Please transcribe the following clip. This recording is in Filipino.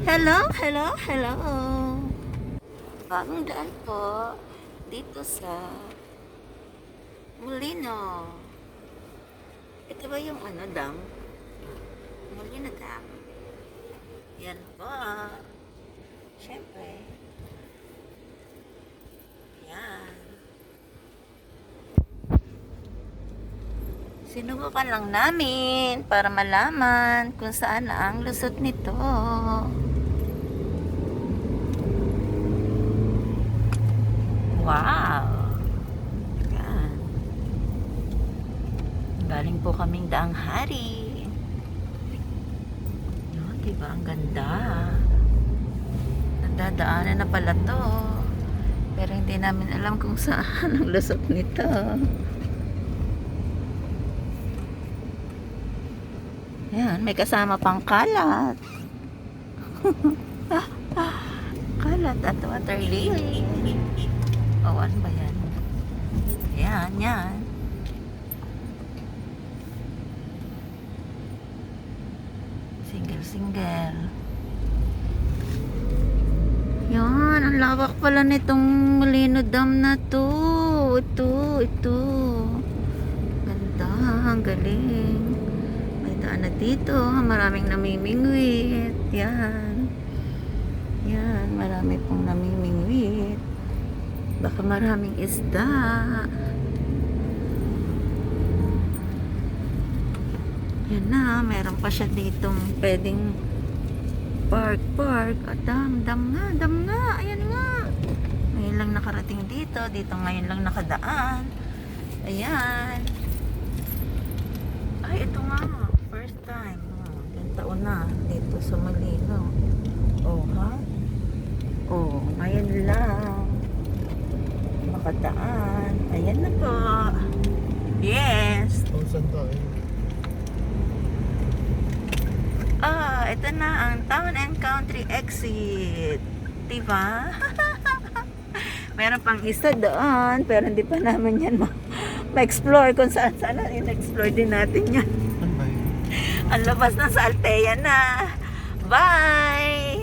Hello, hello, hello. Bagong daan po dito sa Molino. Ito ba yung dam? Molino Dam. Yan po. Siyempre. Yan. Sinubukan lang namin para malaman kung saan na ang lusot nito. Wow! Yan. Galing po kaming Daang Hari. Yun, diba? Ang ganda. Nagdadaanan na pala to. Pero hindi namin alam kung saan ang lusot nito. Yan, may kasama pang kalat. Kalat at water lily. O, ano ba yan? Yan, yan. Single. Yan, ang lawak pala nitong Molino Dam na to. Ito. Ganda, ang galing. May daan na dito. Maraming namimingwit. Yan, marami pong namimingwit. Baka maraming isda. Yan na, meron pa siya ditong pwedeng park. At dam nga. Ayan nga. Ngayon lang nakarating dito. Dito ngayon lang nakadaan. Ayan. Ay, ito nga. First time. Ilang taon na dito sa Molino. Oh, ha? Oh, ngayon lang makadaan. Ayan na po. Yes. Saan tayo? Ito na ang Town and Country exit. Diba? Meron pang isa doon, pero hindi pa naman yan ma-explore kung saan in-explore din natin yan. Saan ba yun? Ang labas na sa Altea na. Bye!